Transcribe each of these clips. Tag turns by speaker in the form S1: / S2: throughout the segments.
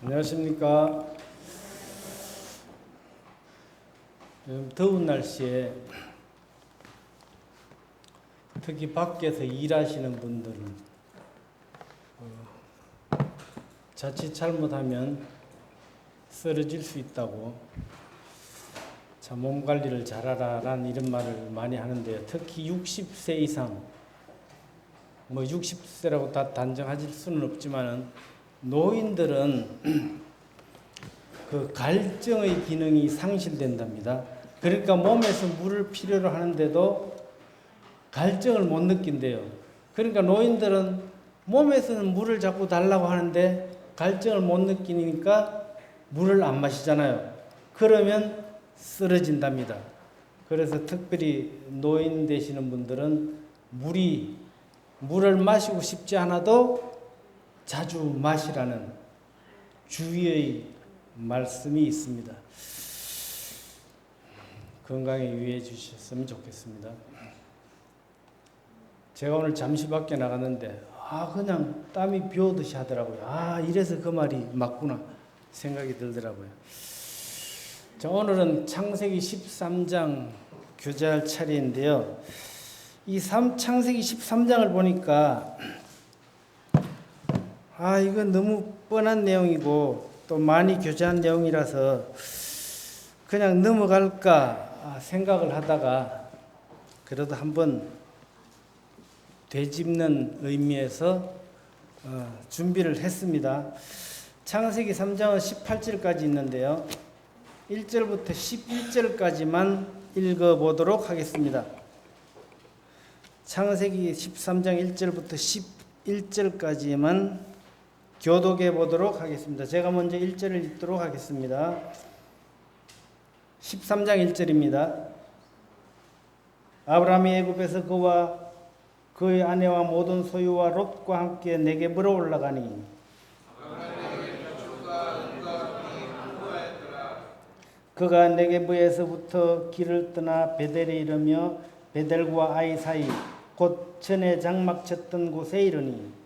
S1: 안녕하십니까. 더운 날씨에 특히 밖에서 일하시는 분들은 자칫 잘못하면 쓰러질 수 있다고 자, 몸 관리를 잘하라 라는 이런 말을 많이 하는데요. 특히 60세 이상 60세라고 다 단정하실 수는 없지만은 노인들은 그 갈증의 기능이 상실된답니다. 그러니까 몸에서 물을 필요로 하는데도 갈증을 못 느낀대요. 그러니까 노인들은 몸에서는 물을 자꾸 달라고 하는데 갈증을 못 느끼니까 물을 안 마시잖아요. 그러면 쓰러진답니다. 그래서 특별히 노인 되시는 분들은 물을 마시고 싶지 않아도 자주 마시라는 주의의 말씀이 있습니다. 건강에 유의해 주셨으면 좋겠습니다. 제가 오늘 잠시 밖에 나갔는데 그냥 땀이 비오듯이 하더라고요. 이래서 그 말이 맞구나 생각이 들더라고요. 자, 오늘은 창세기 13장 교제할 차례인데요. 이 창세기 13장을 보니까 이건 너무 뻔한 내용이고 또 많이 교제한 내용이라서 그냥 넘어갈까 생각을 하다가 그래도 한번 되짚는 의미에서 준비를 했습니다. 창세기 3장은 18절까지 있는데요. 1절부터 11절까지만 읽어보도록 하겠습니다. 창세기 13장 1절부터 11절까지만 교독해 보도록 하겠습니다. 제가 먼저 1절을 읽도록 하겠습니다. 13장 1절입니다. 아브라함이 애굽에서 그와 그의 아내와 모든 소유와 롯과 함께 네겝으로 올라가니 그가 네겝에서부터 길을 떠나 베델에 이르며 베델과 아이 사이 곧 전에 장막 쳤던 곳에 이르니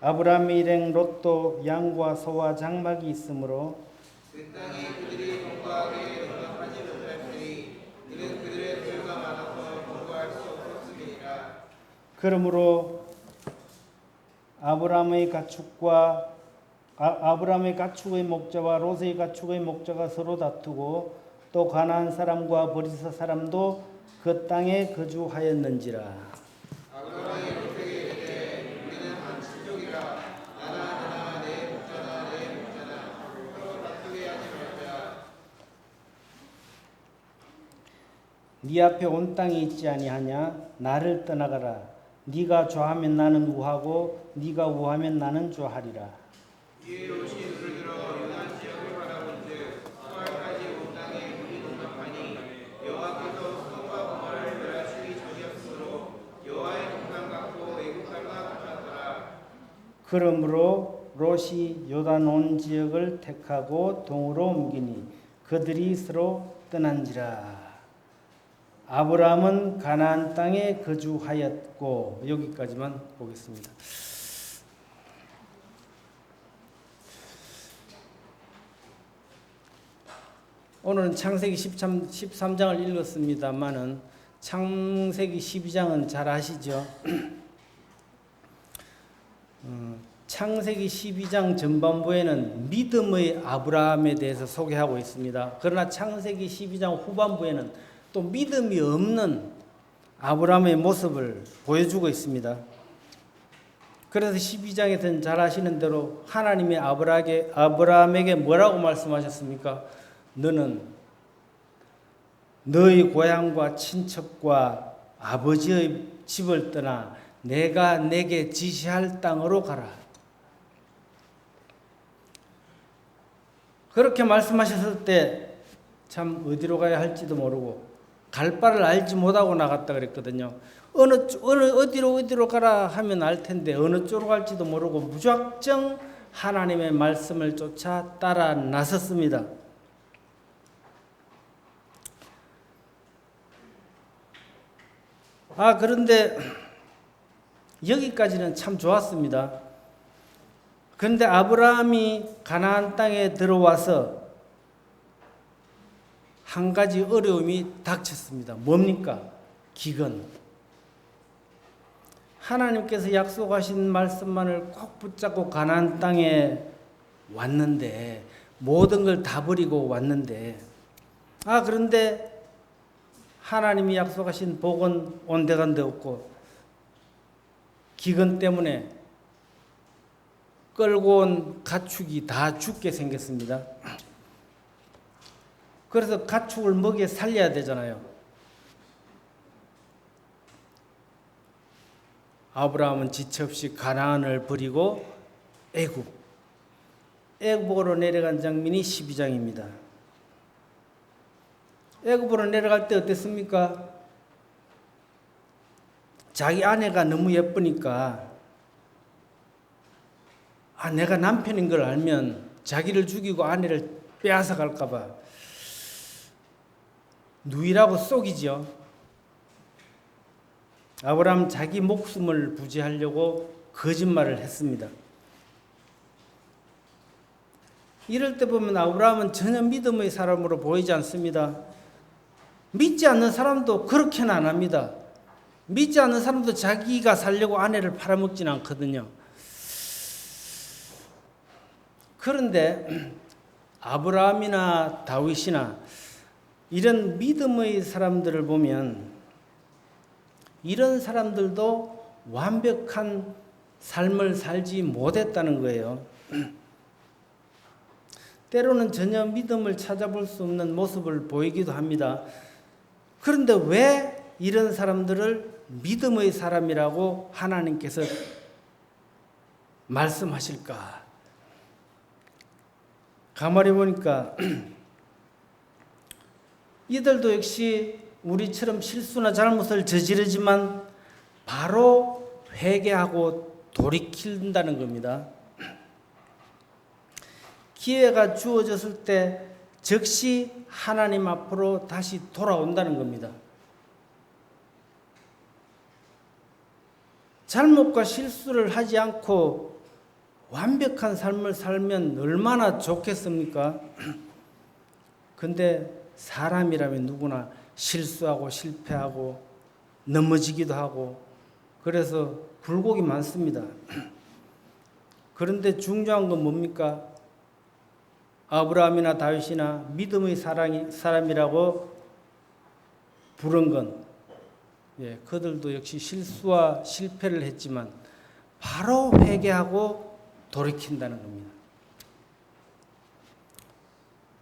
S1: 아브라함이 일행 롯도 양과 소와 장막이 있으므로 그 땅에 그들이 공부하게 능력하지 못할지니 이는 그들의 소유가 많아서 공부할 수 없었음이니라. 그러므로 아브라함의 가축의 목자와 롯의 가축의 목자가 서로 다투고 또 가나안 사람과 브리스 사람도 그 땅에 거주하였는지라. 네 앞에 온 땅이 있지 아니하냐? 나를 떠나가라. 네가 좌하면 나는 우하고 네가 우하면 나는 좌하리라. 이에 롯이 눈을 들어 요단 지역을 바라본즉 수알까지 온 땅에 물이 농락하니 여호와께서 소돔과 고모라를 멸하시기 전이었으므로 여호와의 동산 같고 애국 땅과 같았더라. 그러므로 롯이 요단 온 지역을 택하고 동으로 옮기니 그들이 서로 떠난지라. 아브라함은 가나안 땅에 거주하였고 여기까지만 보겠습니다. 오늘은 창세기 13장을 읽었습니다만은 창세기 12장은 잘 아시죠? 창세기 12장 전반부에는 믿음의 아브라함에 대해서 소개하고 있습니다. 그러나 창세기 12장 후반부에는 또 믿음이 없는 아브라함의 모습을 보여주고 있습니다. 그래서 12장에서는 잘 아시는 대로 하나님이 아브라함에게 뭐라고 말씀하셨습니까? 너는 너의 고향과 친척과 아버지의 집을 떠나 내가 내게 지시할 땅으로 가라. 그렇게 말씀하셨을 때 참 어디로 가야 할지도 모르고 갈 바를 알지 못하고 나갔다 그랬거든요. 어디로 가라 하면 알 텐데 어느 쪽으로 갈지도 모르고 무작정 하나님의 말씀을 쫓아 따라 나섰습니다. 그런데 여기까지는 참 좋았습니다. 그런데 아브라함이 가나안 땅에 들어와서 한 가지 어려움이 닥쳤습니다. 뭡니까? 기근. 하나님께서 약속하신 말씀만을 꼭 붙잡고 가나안 땅에 왔는데, 모든 걸 다 버리고 왔는데, 그런데 하나님이 약속하신 복은 온데간데 없고 기근 때문에 끌고 온 가축이 다 죽게 생겼습니다. 그래서 가축을 먹여 살려야 되잖아요. 아브라함은 지체 없이 가나안을 버리고 애굽으로 내려간 장면이 12장입니다. 애굽으로 내려갈 때 어땠습니까? 자기 아내가 너무 예쁘니까 내가 남편인 걸 알면 자기를 죽이고 아내를 빼앗아 갈까 봐 누이라고 속이죠. 아브라함 자기 목숨을 부지하려고 거짓말을 했습니다. 이럴 때 보면 아브라함은 전혀 믿음의 사람으로 보이지 않습니다. 믿지 않는 사람도 그렇게는 안 합니다. 믿지 않는 사람도 자기가 살려고 아내를 팔아먹지는 않거든요. 그런데 아브라함이나 다윗이나 이런 믿음의 사람들을 보면 이런 사람들도 완벽한 삶을 살지 못했다는 거예요. 때로는 전혀 믿음을 찾아볼 수 없는 모습을 보이기도 합니다. 그런데 왜 이런 사람들을 믿음의 사람이라고 하나님께서 말씀하실까? 가만히 보니까 이들도 역시 우리처럼 실수나 잘못을 저지르지만 바로 회개하고 돌이킨다는 겁니다. 기회가 주어졌을 때 즉시 하나님 앞으로 다시 돌아온다는 겁니다. 잘못과 실수를 하지 않고 완벽한 삶을 살면 얼마나 좋겠습니까? 근데 사람이라면 누구나 실수하고 실패하고 넘어지기도 하고 그래서 굴곡이 많습니다. 그런데 중요한 건 뭡니까? 아브라함이나 다윗이나 믿음의 사람이라고 부른 건 그들도 역시 실수와 실패를 했지만 바로 회개하고 돌이킨다는 겁니다.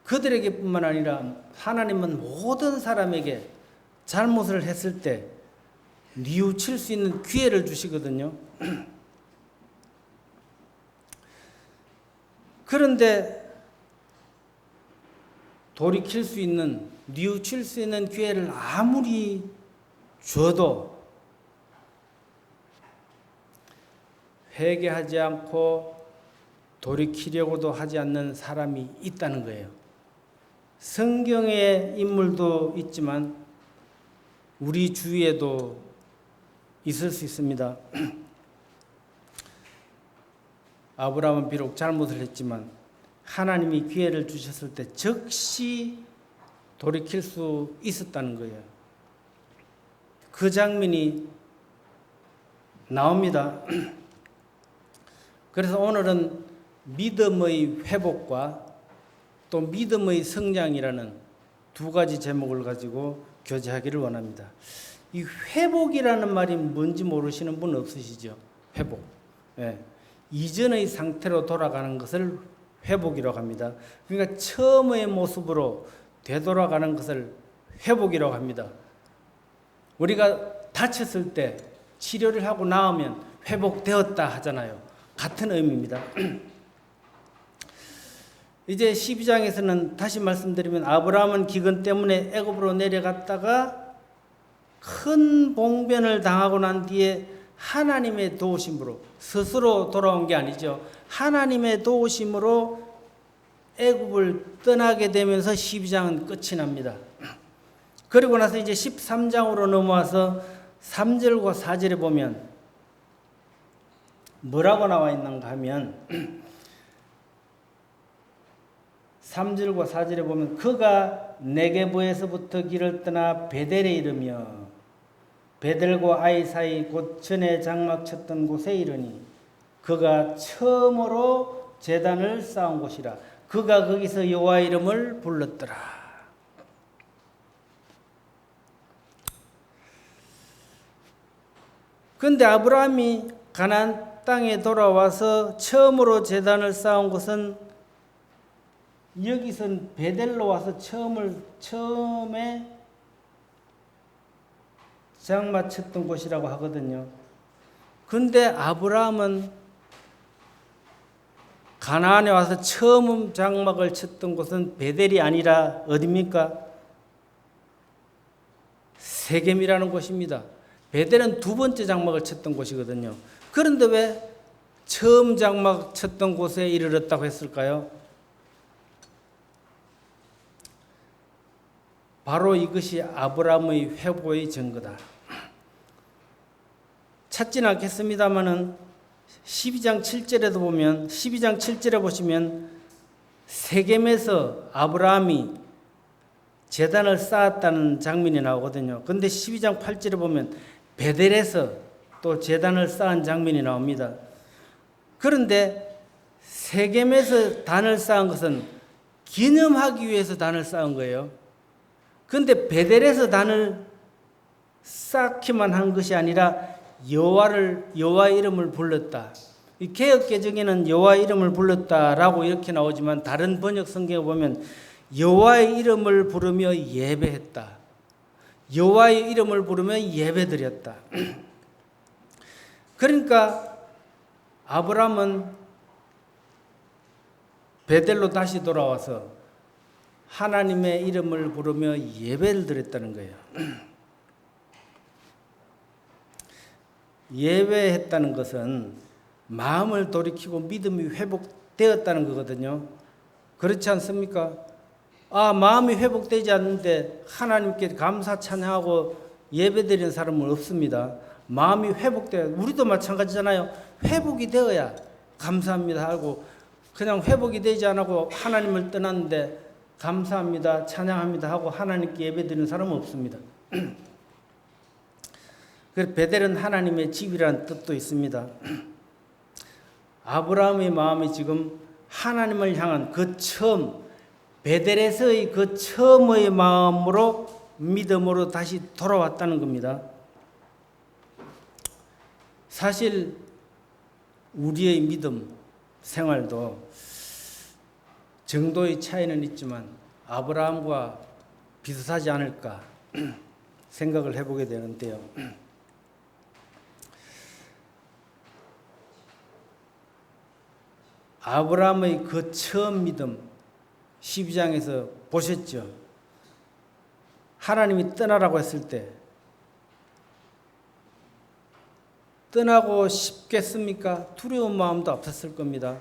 S1: 그들에게뿐만 아니라 하나님은 모든 사람에게 잘못을 했을 때 뉘우칠 수 있는 기회를 주시거든요. 그런데 돌이킬 수 있는, 뉘우칠 수 있는 기회를 아무리 줘도 회개하지 않고 돌이키려고도 하지 않는 사람이 있다는 거예요. 성경의 인물도 있지만 우리 주위에도 있을 수 있습니다. 아브라함은 비록 잘못을 했지만 하나님이 기회를 주셨을 때 즉시 돌이킬 수 있었다는 거예요. 그 장면이 나옵니다. 그래서 오늘은 믿음의 회복과 또 믿음의 성장이라는 두 가지 제목을 가지고 교제하기를 원합니다. 이 회복이라는 말이 뭔지 모르시는 분 없으시죠? 회복. 이전의 상태로 돌아가는 것을 회복이라고 합니다. 그러니까 처음의 모습으로 되돌아가는 것을 회복이라고 합니다. 우리가 다쳤을 때 치료를 하고 나오면 회복되었다 하잖아요. 같은 의미입니다. 이제 12장에서는 다시 말씀드리면 아브라함은 기근 때문에 애굽으로 내려갔다가 큰 봉변을 당하고 난 뒤에 하나님의 도우심으로 스스로 돌아온 게 아니죠. 하나님의 도우심으로 애굽을 떠나게 되면서 12장은 끝이 납니다. 그리고 나서 이제 13장으로 넘어와서 3절과 4절에 보면 뭐라고 나와 있는가 하면 3절과 4절에 보면 그가 네게부에서부터 길을 떠나 베델에 이르며 베델과 아이 사이 곧 전에 장막 쳤던 곳에 이르니 그가 처음으로 제단을 쌓은 곳이라. 그가 거기서 여호와 이름을 불렀더라. 그런데 아브라함이 가나안 땅에 돌아와서 처음으로 제단을 쌓은 곳은 여기선 베델로 와서 처음에 장막 쳤던 곳이라고 하거든요. 근데 아브라함은 가나안에 와서 처음 장막을 쳤던 곳은 베델이 아니라 어디입니까? 세겜이라는 곳입니다. 베델은 두 번째 장막을 쳤던 곳이거든요. 그런데 왜 처음 장막 쳤던 곳에 이르렀다고 했을까요? 바로 이것이 아브라함의 회복의 증거다. 찾지는 않겠습니다만은 12장 7절에도 보면 12장 7절에 보시면 세겜에서 아브라함이 제단을 쌓았다는 장면이 나오거든요. 그런데 12장 8절에 보면 베델에서 또 제단을 쌓은 장면이 나옵니다. 그런데 세겜에서 단을 쌓은 것은 기념하기 위해서 단을 쌓은 거예요. 그런데 베델에서 단을 쌓기만 한 것이 아니라 여호와의 이름을 불렀다. 이 개역 개정에는 여호와의 이름을 불렀다라고 이렇게 나오지만 다른 번역 성경에 보면 여호와의 이름을 부르며 예배했다. 여호와의 이름을 부르며 예배드렸다. 그러니까 아브라함은 베델로 다시 돌아와서 하나님의 이름을 부르며 예배를 드렸다는 거예요. 예배했다는 것은 마음을 돌이키고 믿음이 회복되었다는 거거든요. 그렇지 않습니까? 마음이 회복되지 않는데 하나님께 감사 찬양하고 예배드리는 사람은 없습니다. 마음이 회복되어, 우리도 마찬가지잖아요. 회복이 되어야 감사합니다 하고, 그냥 회복이 되지 않고 하나님을 떠났는데 감사합니다, 찬양합니다 하고 하나님께 예배드리는 사람은 없습니다. 그래서 베델은 하나님의 집이라는 뜻도 있습니다. 아브라함의 마음이 지금 하나님을 향한 그 처음, 베델에서의 그 처음의 마음으로 믿음으로 다시 돌아왔다는 겁니다. 사실 우리의 믿음 생활도 정도의 차이는 있지만 아브라함과 비슷하지 않을까 생각을 해보게 되는데요. 아브라함의 그 처음 믿음 12장에서 보셨죠? 하나님이 떠나라고 했을 때 떠나고 싶겠습니까? 두려운 마음도 없었을 겁니다.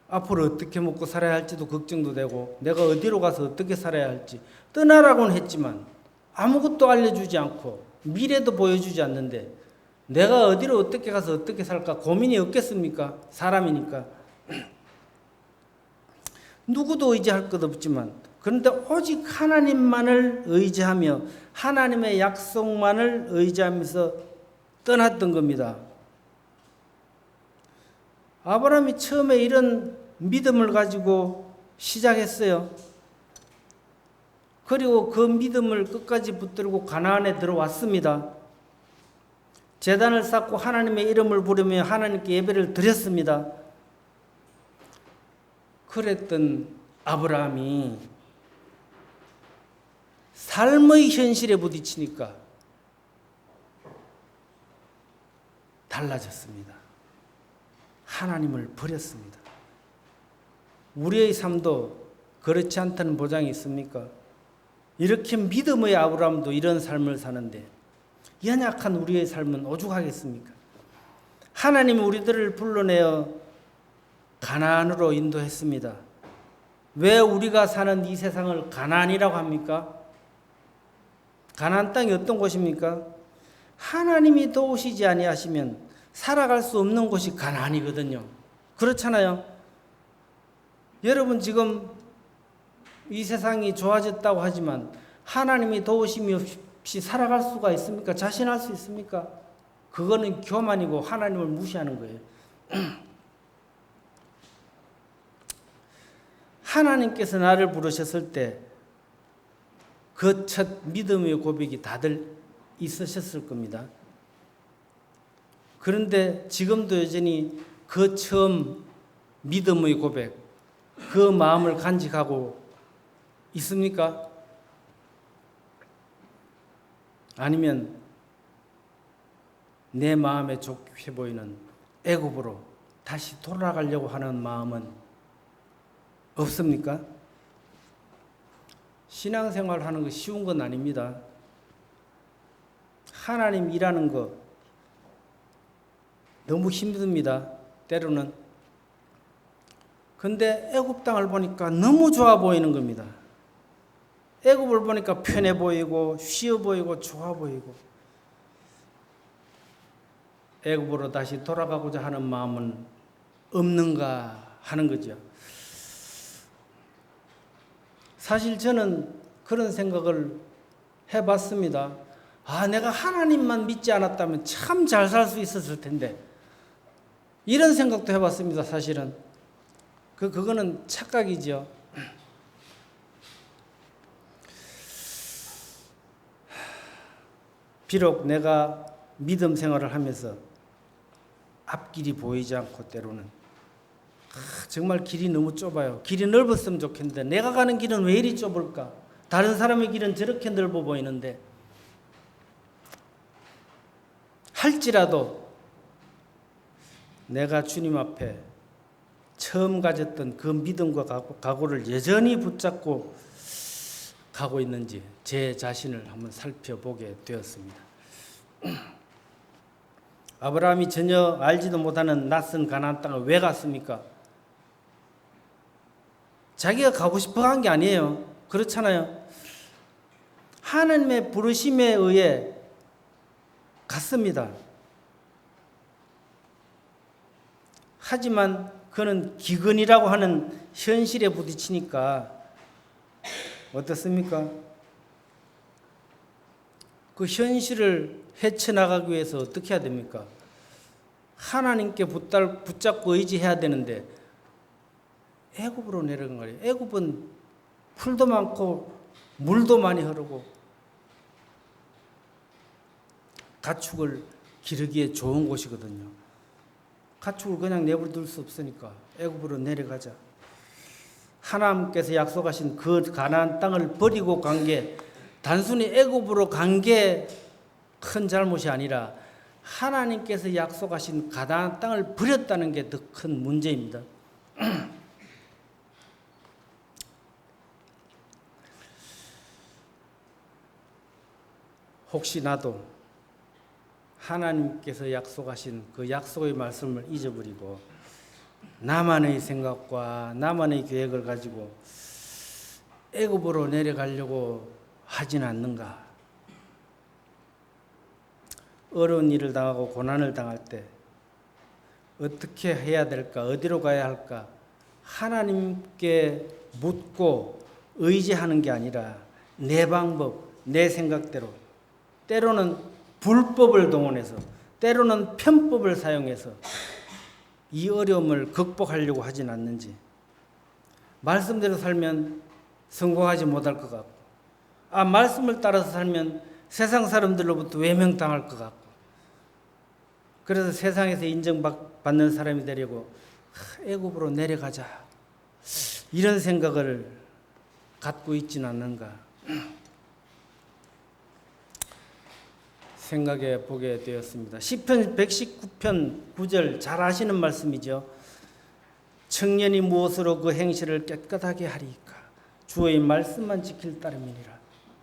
S1: 앞으로 어떻게 먹고 살아야 할지도 걱정도 되고 내가 어디로 가서 어떻게 살아야 할지 떠나라고는 했지만 아무것도 알려주지 않고 미래도 보여주지 않는데 내가 어디로 어떻게 가서 어떻게 살까 고민이 없겠습니까? 사람이니까. 누구도 의지할 것 없지만 그런데 오직 하나님만을 의지하며 하나님의 약속만을 의지하면서 떠났던 겁니다. 아브라함이 처음에 이런 믿음을 가지고 시작했어요. 그리고 그 믿음을 끝까지 붙들고 가나안에 들어왔습니다. 제단을 쌓고 하나님의 이름을 부르며 하나님께 예배를 드렸습니다. 그랬던 아브라함이 삶의 현실에 부딪히니까 달라졌습니다. 하나님을 버렸습니다. 우리의 삶도 그렇지 않다는 보장이 있습니까? 이렇게 믿음의 아브라함도 이런 삶을 사는데 연약한 우리의 삶은 오죽하겠습니까? 하나님이 우리들을 불러내어 가나안으로 인도했습니다. 왜 우리가 사는 이 세상을 가나안이라고 합니까? 가나안 땅이 어떤 곳입니까? 하나님이 도우시지 아니하시면 살아갈 수 없는 곳이 가나안이거든요. 그렇잖아요. 여러분 지금 이 세상이 좋아졌다고 하지만 하나님이 도우심이 없이 살아갈 수가 있습니까? 자신할 수 있습니까? 그거는 교만이고 하나님을 무시하는 거예요. 하나님께서 나를 부르셨을 때 그 첫 믿음의 고백이 다들 있으셨을 겁니다. 그런데 지금도 여전히 그 처음 믿음의 고백, 그 마음을 간직하고 있습니까? 아니면 내 마음에 좋게 보이는 애굽으로 다시 돌아가려고 하는 마음은 없습니까? 신앙생활 하는 거 쉬운 건 아닙니다. 하나님 일하는 거 너무 힘듭니다. 때로는. 근데 애굽 땅을 보니까 너무 좋아 보이는 겁니다. 애굽을 보니까 편해 보이고 쉬워 보이고 좋아 보이고 애굽으로 다시 돌아가고자 하는 마음은 없는가 하는 거죠. 사실 저는 그런 생각을 해봤습니다. 내가 하나님만 믿지 않았다면 참 잘 살 수 있었을 텐데 이런 생각도 해봤습니다. 사실은 그거는 착각이죠. 비록 내가 믿음 생활을 하면서 앞길이 보이지 않고 때로는 정말 길이 너무 좁아요. 길이 넓었으면 좋겠는데 내가 가는 길은 왜 이리 좁을까? 다른 사람의 길은 저렇게 넓어 보이는데 할지라도 내가 주님 앞에 처음 가졌던 그 믿음과 각오를 여전히 붙잡고 가고 있는지 제 자신을 한번 살펴보게 되었습니다. 아브라함이 전혀 알지도 못하는 낯선 가나안 땅을 왜 갔습니까? 자기가 가고 싶어 간 게 아니에요. 그렇잖아요. 하나님의 부르심에 의해 갔습니다. 하지만 그는 기근이라고 하는 현실에 부딪히니까 어떻습니까? 그 현실을 헤쳐나가기 위해서 어떻게 해야 됩니까? 하나님께 붙잡고 의지해야 되는데 애굽으로 내려간 거예요. 애굽은 풀도 많고 물도 많이 흐르고 가축을 기르기에 좋은 곳이거든요. 가축을 그냥 내버려둘 수 없으니까 애굽으로 내려가자. 하나님께서 약속하신 그 가나안 땅을 버리고 간 게 단순히 애굽으로 간 게 큰 잘못이 아니라 하나님께서 약속하신 가나안 땅을 버렸다는 게 더 큰 문제입니다. 혹시 나도 하나님께서 약속하신 그 약속의 말씀을 잊어버리고 나만의 생각과 나만의 계획을 가지고 애굽으로 내려가려고 하진 않는가? 어려운 일을 당하고 고난을 당할 때 어떻게 해야 될까? 어디로 가야 할까? 하나님께 묻고 의지하는 게 아니라 내 방법, 내 생각대로 때로는 불법을 동원해서 때로는 편법을 사용해서 이 어려움을 극복하려고 하진 않는지 말씀대로 살면 성공하지 못할 것 같고 말씀을 따라서 살면 세상 사람들로부터 외면당할 것 같고 그래서 세상에서 인정받는 사람이 되려고 애굽으로 내려가자 이런 생각을 갖고 있지는 않는가 생각해 보게 되었습니다. 시편 119편 9절 잘 아시는 말씀이죠. 청년이 무엇으로 그 행실을 깨끗하게 하리까? 주의 말씀만 지킬 따름이니라.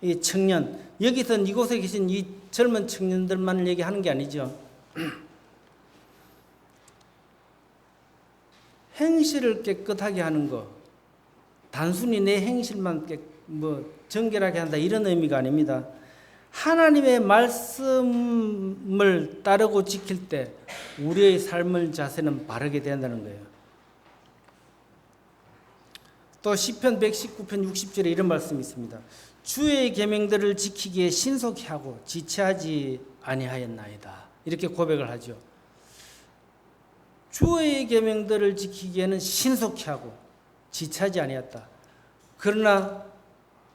S1: 이 청년, 여기서 이곳에 계신 이 젊은 청년들만 얘기하는 게 아니죠. 행실을 깨끗하게 하는 거, 단순히 내 행실만 정결하게 한다 이런 의미가 아닙니다. 하나님의 말씀을 따르고 지킬 때 우리의 삶의 자세는 바르게 된다는 거예요. 또 시편 119편 60절에 이런 말씀이 있습니다. 주의 계명들을 지키기에 신속히 하고 지체하지 아니하였나이다. 이렇게 고백을 하죠. 주의 계명들을 지키기에는 신속히 하고 지체하지 아니했다. 그러나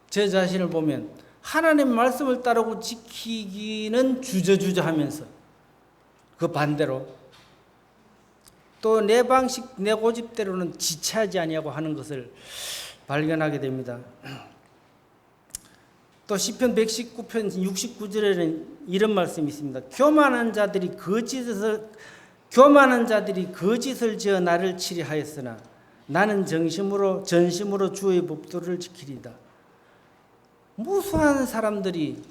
S1: 제 자신을 보면 하나님의 말씀을 따르고 지키기는 주저주저하면서 그 반대로 또 내 방식 내 고집대로는 지체하지 아니하고 하는 것을 발견하게 됩니다. 또 시편 119편 69절에는 이런 말씀이 있습니다. 교만한 자들이 거짓을 지어 나를 치리하였으나 나는 전심으로 주의 법도를 지키리다. 무수한 사람들이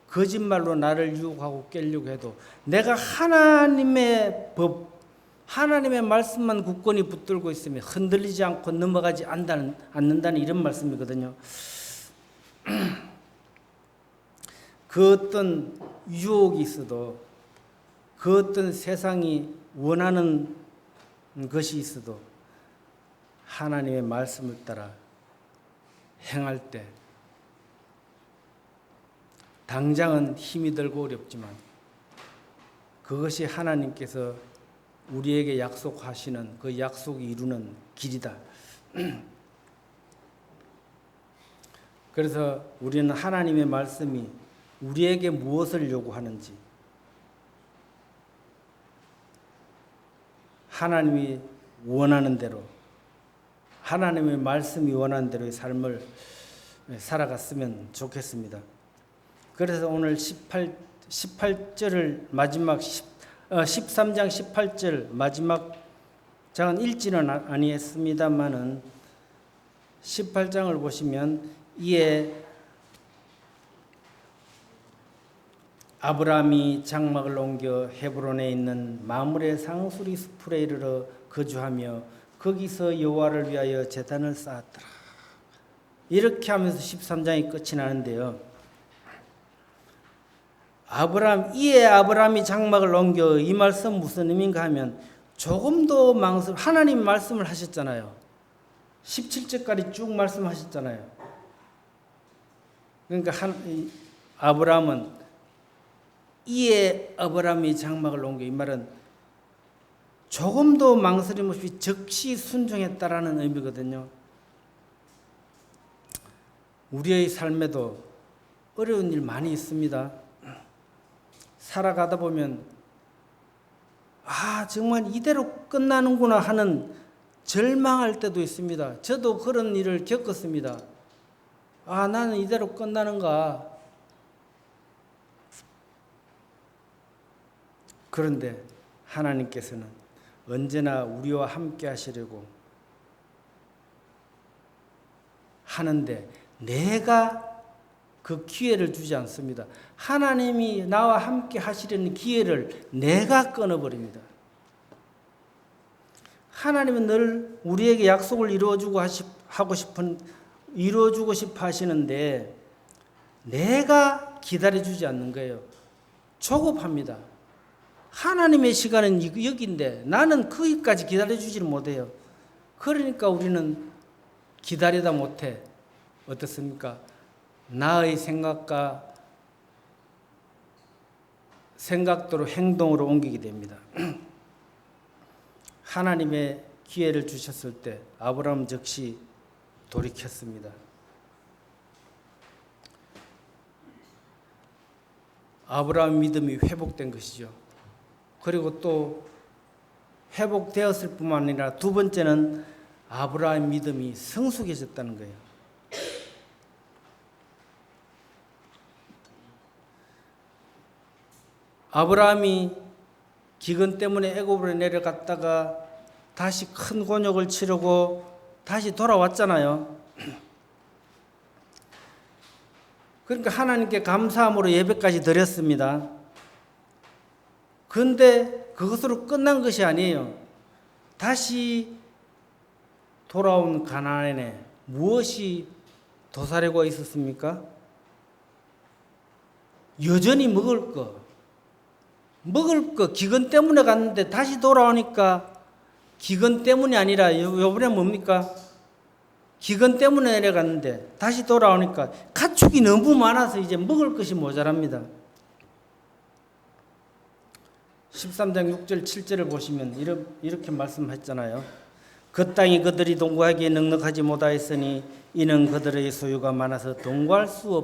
S1: 거짓말로 나를 유혹하고 깨려고 해도 내가 하나님의 법, 하나님의 말씀만 굳건히 붙들고 있으면 흔들리지 않고 넘어가지 않는다는 이런 말씀이거든요. 그 어떤 유혹이 있어도 그 어떤 세상이 원하는 것이 있어도 하나님의 말씀을 따라 행할 때 당장은 힘이 들고 어렵지만 그것이 하나님께서 우리에게 약속하시는 그 약속이 이루는 길이다. 그래서 우리는 하나님의 말씀이 우리에게 무엇을 요구하는지 하나님이 원하는 대로 하나님의 말씀이 원하는 대로의 삶을 살아갔으면 좋겠습니다. 그래서 오늘 18절을 마지막 13장 18절 마지막 장은 읽지는 아니했습니다만은 18장을 보시면 이에 아브라함이 장막을 옮겨 헤브론에 있는 마므레 상수리 숲에 이르러 거주하며 거기서 여호와를 위하여 제단을 쌓았더라. 이렇게 하면서 13장이 끝이 나는데요. 아브라함이 장막을 옮겨 이 말씀 무슨 의미인가 하면 조금도 하나님 말씀을 하셨잖아요. 17절까지 쭉 말씀하셨잖아요. 그러니까 이에 아브라함이 장막을 옮겨 이 말은 조금도 망설임 없이 즉시 순종했다라는 의미거든요. 우리의 삶에도 어려운 일 많이 있습니다. 살아가다 보면 정말 이대로 끝나는구나 하는 절망할 때도 있습니다. 저도 그런 일을 겪었습니다. 나는 이대로 끝나는가. 그런데 하나님께서는 언제나 우리와 함께 하시려고 하는데 내가 그 기회를 주지 않습니다. 하나님이 나와 함께 하시려는 기회를 내가 끊어버립니다. 하나님은 늘 우리에게 약속을 이루어주고 싶어 하시는데 내가 기다려주지 않는 거예요. 조급합니다. 하나님의 시간은 여기인데 나는 거기까지 기다려주지를 못해요. 그러니까 우리는 기다리다 못해. 어떻습니까? 나의 생각대로 행동으로 옮기게 됩니다. 하나님의 기회를 주셨을 때 아브라함 즉시 돌이켰습니다. 아브라함 믿음이 회복된 것이죠. 그리고 또 회복되었을 뿐만 아니라 두 번째는 아브라함 믿음이 성숙해졌다는 거예요. 아브라함이 기근 때문에 애굽으로 내려갔다가 다시 큰 곤욕을 치르고 다시 돌아왔잖아요. 그러니까 하나님께 감사함으로 예배까지 드렸습니다. 그런데 그것으로 끝난 것이 아니에요. 다시 돌아온 가나안에 무엇이 도사리고 있었습니까? 여전히 먹을 거 기근 때문에 갔는데 다시 돌아오니까 기근 때문이 아니라 요번에 뭡니까? 기근 때문에 내려갔는데 다시 돌아오니까 가축이 너무 많아서 이제 먹을 것이 모자랍니다. 13장 6절 7절을 보시면 이렇게 말씀했잖아요. 그 땅이 그들이 동거하기에 넉넉하지 못하였으니 이는 그들의 소유가 많아서 동거할 수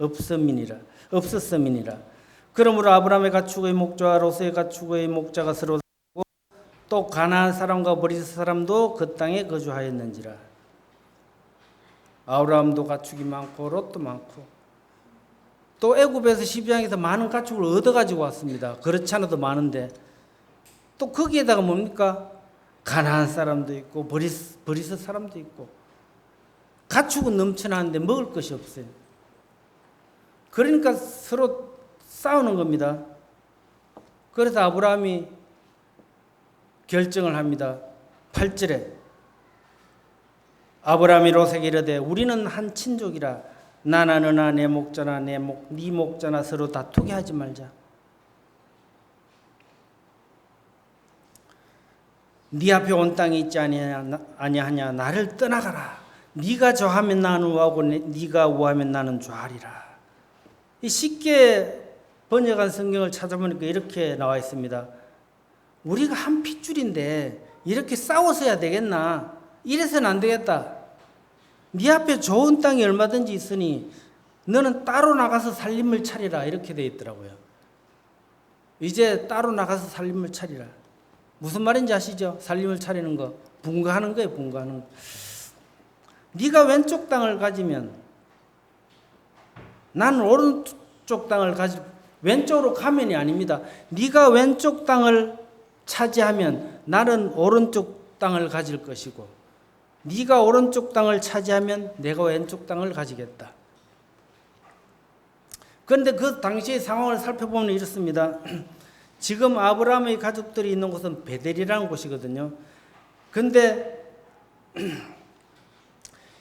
S1: 없었음이니라. 그러므로 아브라함의 가축의 목자와 롯의 가축의 목자가 서로 다르고 또 가나안 사람과 브리스 사람도 그 땅에 거주하였는지라. 아브라함도 가축이 많고 롯도 많고 또 애굽에서 12장에서 많은 가축을 얻어가지고 왔습니다. 그렇지 않아도 많은데 또 거기에다가 뭡니까? 가나안 사람도 있고 브리스 사람도 있고 가축은 넘쳐나는데 먹을 것이 없어요. 그러니까 서로 싸우는 겁니다. 그래서 아브라함이 결정을 합니다. 8절에 아브라함이 롯에게 이르되 우리는 한 친족이라 나나 너나 내 목자나 네 목자나 서로 다투게 하지 말자. 네 앞에 온 땅이 있지 아니하냐 나를 떠나가라. 네가 저하면 나는 우하고 네가 우하면 나는 좌하리라. 쉽게 번역한 성경을 찾아보니까 이렇게 나와 있습니다. 우리가 한 핏줄인데 이렇게 싸워서야 되겠나? 이래서는 안 되겠다. 네 앞에 좋은 땅이 얼마든지 있으니 너는 따로 나가서 살림을 차리라. 이렇게 되어 있더라고요. 이제 따로 나가서 살림을 차리라. 무슨 말인지 아시죠? 살림을 차리는 거. 분가하는 거예요. 분가하는 거. 네가 왼쪽 땅을 가지면 나는 오른쪽 땅을 가지고 왼쪽으로 가면이 아닙니다. 네가 왼쪽 땅을 차지하면 나는 오른쪽 땅을 가질 것이고 네가 오른쪽 땅을 차지하면 내가 왼쪽 땅을 가지겠다. 그런데 그 당시의 상황을 살펴보면 이렇습니다. 지금 아브라함의 가족들이 있는 곳은 베델이라는 곳이거든요. 그런데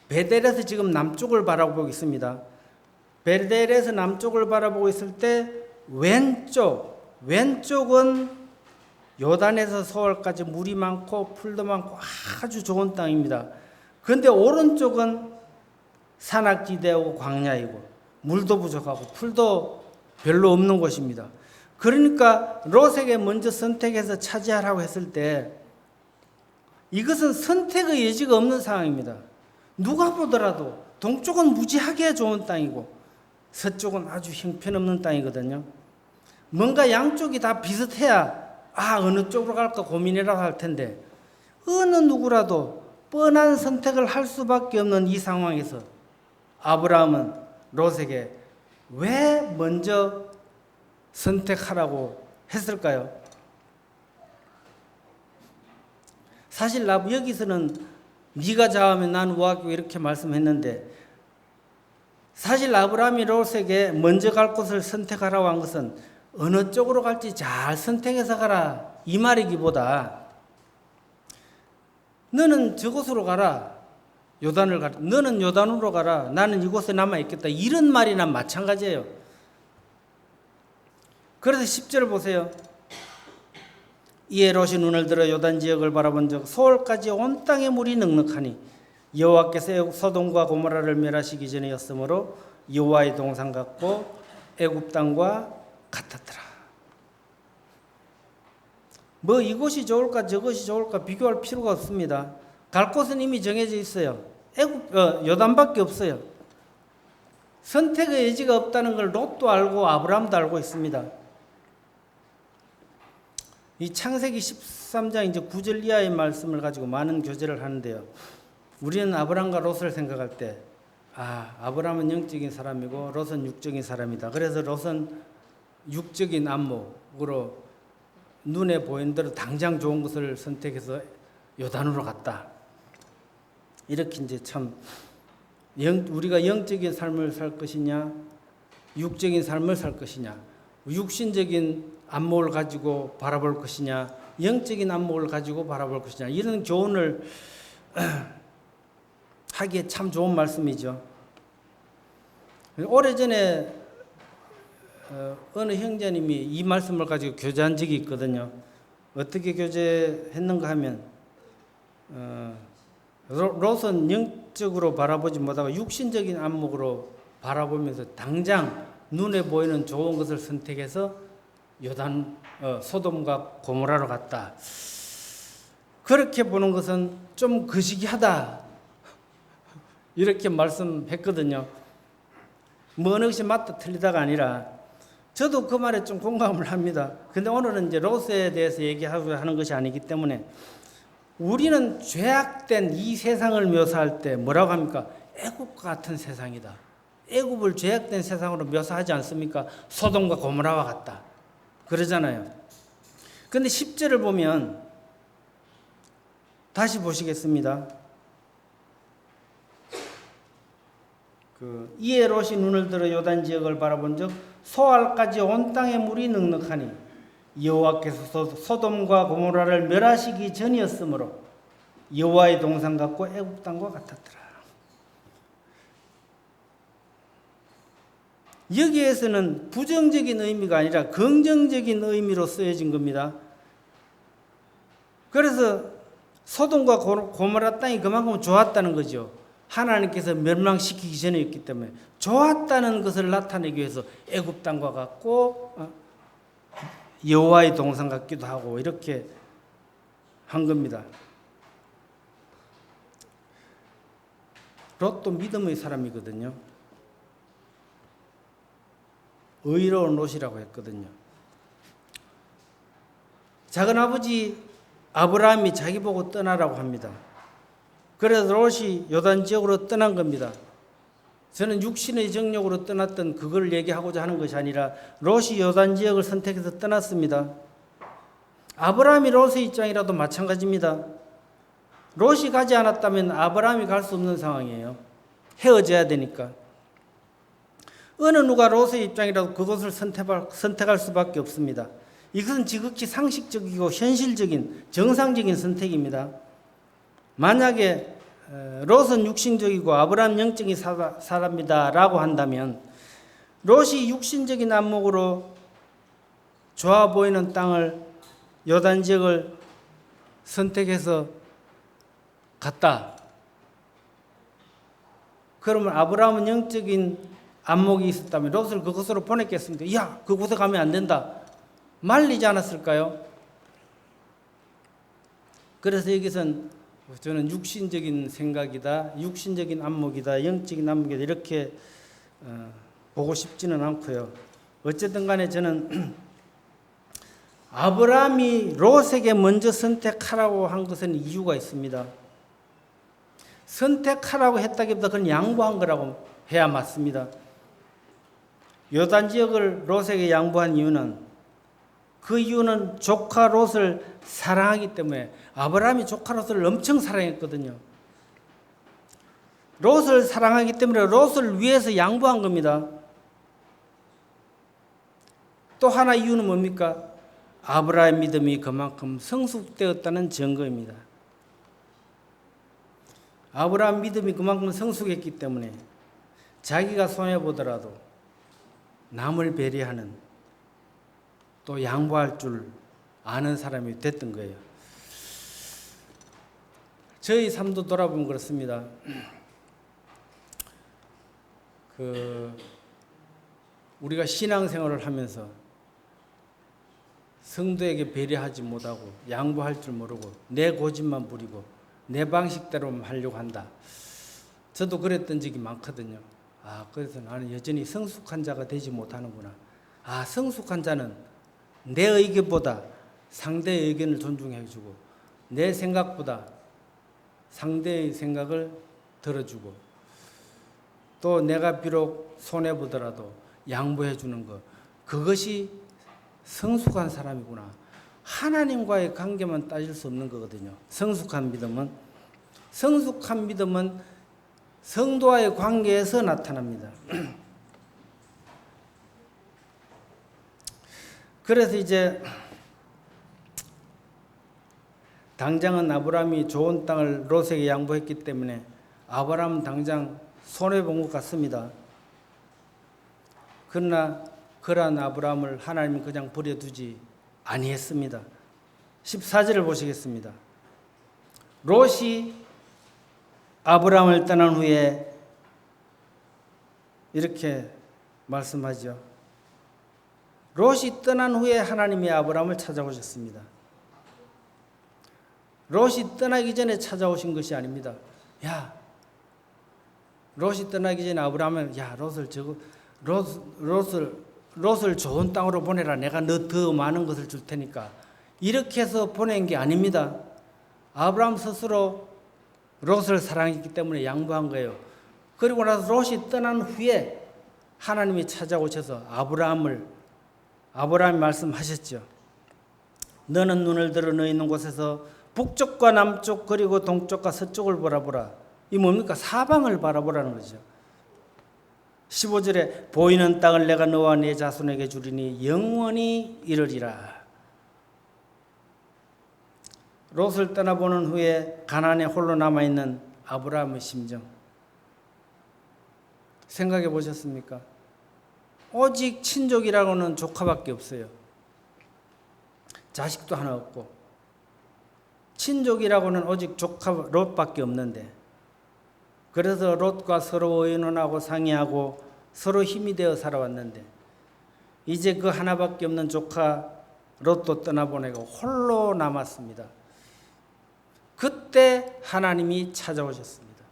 S1: 베델에서 지금 남쪽을 바라보고 있습니다. 베델에서 남쪽을 바라보고 있을 때 왼쪽은 요단에서 서울까지 물이 많고 풀도 많고 아주 좋은 땅입니다. 그런데 오른쪽은 산악지대고 광야이고 물도 부족하고 풀도 별로 없는 곳입니다. 그러니까 롯에게 먼저 선택해서 차지하라고 했을 때 이것은 선택의 여지가 없는 상황입니다. 누가 보더라도 동쪽은 무지하게 좋은 땅이고 서쪽은 아주 형편없는 땅이거든요. 뭔가 양쪽이 다 비슷해야 어느 쪽으로 갈까 고민이라고 할 텐데 어느 누구라도 뻔한 선택을 할 수밖에 없는 이 상황에서 아브라함은 롯에게 왜 먼저 선택하라고 했을까요? 사실 여기서는 네가 좌하면 난 우하고 이렇게 말씀했는데 사실 아브라함이 롯에게 먼저 갈 곳을 선택하라고 한 것은 어느 쪽으로 갈지 잘 선택해서 가라 이 말이기보다 너는 저곳으로 가라 요단을 가라 너는 요단으로 가라 나는 이곳에 남아있겠다 이런 말이나 마찬가지예요. 그래서 10절 보세요. 이에 롯이 눈을 들어 요단 지역을 바라본 적 소홀까지 온 땅에 물이 넉넉하니 여호와께서 소돔과 고모라를 멸하시기 전이었으므로 여호와의 동산 같고 애굽 땅과 같았더라. 뭐 이곳이 좋을까 저것이 좋을까 비교할 필요가 없습니다. 갈 곳은 이미 정해져 있어요. 요단밖에 없어요. 선택의 여지가 없다는 걸 롯도 알고 아브라함도 알고 있습니다. 이 창세기 13장 이제 9절 이하의 말씀을 가지고 많은 교제를 하는데요. 우리는 아브라함과 롯을 생각할 때 아브라함은 영적인 사람이고 롯은 육적인 사람이다. 그래서 롯은 육적인 안목으로 눈에 보이는 대로 당장 좋은 것을 선택해서 요단으로 갔다. 이렇게 이제 참 우리가 영적인 삶을 살 것이냐 육적인 삶을 살 것이냐 육신적인 안목을 가지고 바라볼 것이냐 영적인 안목을 가지고 바라볼 것이냐 이런 교훈을 하기에 참 좋은 말씀이죠. 오래전에 어느 형제님이 이 말씀을 가지고 교제한 적이 있거든요. 어떻게 교제했는가 하면 롯은 영적으로 바라보지 못하고 육신적인 안목으로 바라보면서 당장 눈에 보이는 좋은 것을 선택해서 소돔과 고모라로 갔다. 그렇게 보는 것은 좀 거시기하다. 이렇게 말씀했거든요. 뭐 어느 것이 맞다 틀리다가 아니라 저도 그 말에 좀 공감을 합니다. 근데 오늘은 이제 롯에 대해서 얘기하고 하는 것이 아니기 때문에 우리는 죄악된 이 세상을 묘사할 때 뭐라고 합니까? 애굽과 같은 세상이다. 애굽을 죄악된 세상으로 묘사하지 않습니까? 소돔과 고모라와 같다. 그러잖아요. 근데 10절을 보면 다시 보시겠습니다. 이에 롯이 눈을 들어 요단 지역을 바라본즉 소알까지 온 땅의 물이 넉넉하니 여호와께서 소돔과 고모라를 멸하시기 전이었으므로 여호와의 동산 같고 애굽 땅과 같았더라. 여기에서는 부정적인 의미가 아니라 긍정적인 의미로 쓰여진 겁니다. 그래서 소돔과 고모라 땅이 그만큼 좋았다는 거죠. 하나님께서 멸망시키기 전이었기 때문에 좋았다는 것을 나타내기 위해서 애굽 땅과 같고 여호와의 동산 같기도 하고 이렇게 한 겁니다. 롯도 믿음의 사람이거든요. 의로운 롯이라고 했거든요. 작은아버지 아브라함이 자기 보고 떠나라고 합니다. 그래서 롯이 요단 지역으로 떠난 겁니다. 저는 육신의 정욕으로 떠났던 그걸 얘기하고자 하는 것이 아니라 롯이 요단 지역을 선택해서 떠났습니다. 아브라함이 롯의 입장이라도 마찬가지입니다. 롯이 가지 않았다면 아브라함이 갈 수 없는 상황이에요. 헤어져야 되니까. 어느 누가 롯의 입장이라도 그것을 선택할 수밖에 없습니다. 이것은 지극히 상식적이고 현실적인 정상적인 선택입니다. 만약에 롯은 육신적이고 아브라함 영적인 사람이다라고 한다면 롯이 육신적인 안목으로 좋아 보이는 땅을 요단 지역을 선택해서 갔다. 그러면 아브라함은 영적인 안목이 있었다면 롯을 그곳으로 보냈겠습니까? 야, 그곳에 가면 안 된다. 말리지 않았을까요? 그래서 여기서는 저는 육신적인 생각이다, 육신적인 안목이다, 영적인 안목이다 이렇게 보고 싶지는 않고요. 어쨌든 간에 저는 아브라함이 롯에게 먼저 선택하라고 한 것은 이유가 있습니다. 선택하라고 했다기보다 그건 양보한 거라고 해야 맞습니다. 요단 지역을 롯에게 양보한 이유는 그 이유는 조카 롯을 사랑하기 때문에 아브라함이 조카 롯을 엄청 사랑했거든요. 롯을 사랑하기 때문에 롯을 위해서 양보한 겁니다. 또 하나 이유는 뭡니까? 아브라함의 믿음이 그만큼 성숙되었다는 증거입니다. 아브라함 믿음이 그만큼 성숙했기 때문에 자기가 손해보더라도 남을 배려하는 또 양보할 줄 아는 사람이 됐던 거예요. 저희 삶도 돌아보면 그렇습니다. 우리가 신앙생활을 하면서 성도에게 배려하지 못하고 양보할 줄 모르고 내 고집만 부리고 내 방식대로만 하려고 한다. 저도 그랬던 적이 많거든요. 그래서 나는 여전히 성숙한 자가 되지 못하는구나. 성숙한 자는 내 의견보다 상대의 의견을 존중해주고 내 생각보다 상대의 생각을 들어주고 또 내가 비록 손해보더라도 양보해주는 것, 그것이 성숙한 사람이구나. 하나님과의 관계만 따질 수 없는 거거든요. 성숙한 믿음은 성도와의 관계에서 나타납니다. 그래서 이제 당장은 아브라함이 좋은 땅을 롯에게 양보했기 때문에 아브라함은 당장 손해본 것 같습니다. 그러나 그러한 아브라함을 하나님이 그냥 버려두지 아니했습니다. 14절을 보시겠습니다. 롯이 아브라함을 떠난 후에 이렇게 말씀하죠. 롯이 떠난 후에 하나님이 아브라함을 찾아오셨습니다. 롯이 떠나기 전에 찾아오신 것이 아닙니다. 야, 롯이 떠나기 전에 아브라함은 롯을 좋은 땅으로 보내라. 내가 너 더 많은 것을 줄 테니까. 이렇게 해서 보낸 게 아닙니다. 아브라함 스스로 롯을 사랑했기 때문에 양보한 거예요. 그리고 나서 롯이 떠난 후에 하나님이 찾아오셔서 아브라함이 말씀하셨죠. 너는 눈을 들어 너 있는 곳에서 북쪽과 남쪽 그리고 동쪽과 서쪽을 바라보라. 이 뭡니까? 사방을 바라보라는 거죠. 15절에 보이는 땅을 내가 너와 네 자손에게 주리니 영원히 이르리라. 롯을 떠나보는 후에 가나안에 홀로 남아있는 아브라함의 심정 생각해 보셨습니까? 오직 친족이라고는 조카밖에 없어요. 자식도 하나 없고 친족이라고는 오직 조카 롯밖에 없는데, 그래서 롯과 서로 의논하고 상의하고 서로 힘이 되어 살아왔는데 이제 그 하나밖에 없는 조카 롯도 떠나보내고 홀로 남았습니다. 그때 하나님이 찾아오셨습니다.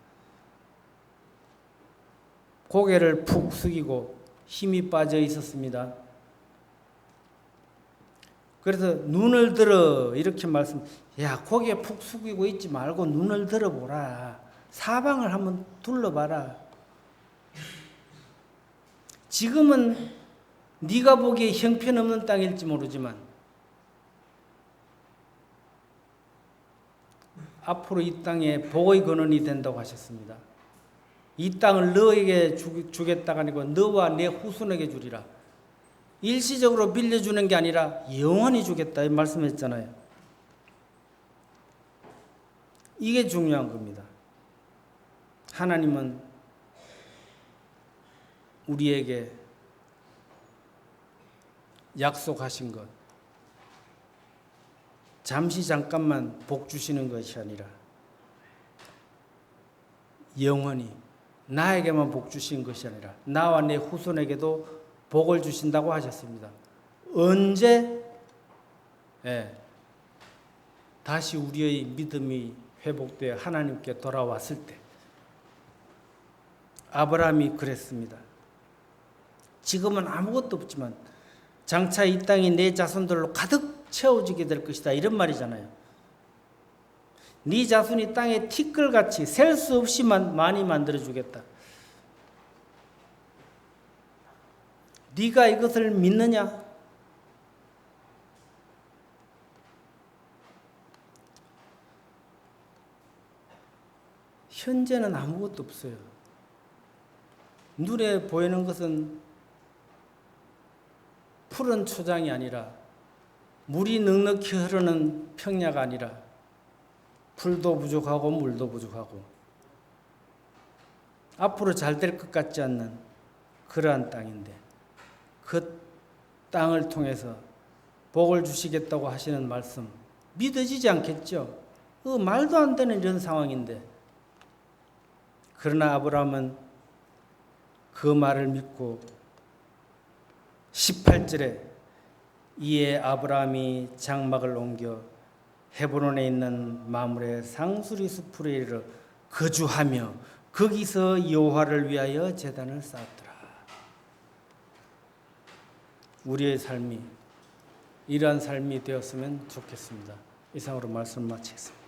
S1: 고개를 푹 숙이고 힘이 빠져 있었습니다. 그래서 눈을 들어 이렇게 고개 푹 숙이고 있지 말고 눈을 들어보라. 사방을 한번 둘러봐라. 지금은 네가 보기에 형편없는 땅일지 모르지만 앞으로 이 땅에 복의 근원이 된다고 하셨습니다. 이 땅을 너에게 주겠다가 아니고 너와 내 후손에게 주리라. 일시적으로 빌려주는 게 아니라 영원히 주겠다 이 말씀했잖아요. 이게 중요한 겁니다. 하나님은 우리에게 약속하신 것, 잠깐만 복 주시는 것이 아니라 영원히 나에게만 복 주신 것이 아니라 나와 내 후손에게도 복을 주신다고 하셨습니다. 언제? 다시 우리의 믿음이 회복되어 하나님께 돌아왔을 때. 아브라함이 그랬습니다. 지금은 아무것도 없지만 장차 이 땅이 내 자손들로 가득 채워지게 될 것이다 이런 말이잖아요. 네 자손이 땅에 티끌같이 셀 수 없이 많이 만들어주겠다. 네가 이것을 믿느냐? 현재는 아무것도 없어요. 눈에 보이는 것은 푸른 초장이 아니라 물이 넉넉히 흐르는 평야가 아니라 풀도 부족하고 물도 부족하고 앞으로 잘 될 것 같지 않는 그러한 땅인데 그 땅을 통해서 복을 주시겠다고 하시는 말씀 믿어지지 않겠죠? 말도 안 되는 이런 상황인데, 그러나 아브라함은 그 말을 믿고 18절에 이에 아브라함이 장막을 옮겨 헤브론에 있는 마므레 상수리 숲으로 이르러 거주하며 거기서 여호와를 위하여 제단을 쌓았더라. 우리의 삶이 이러한 삶이 되었으면 좋겠습니다. 이상으로 말씀 마치겠습니다.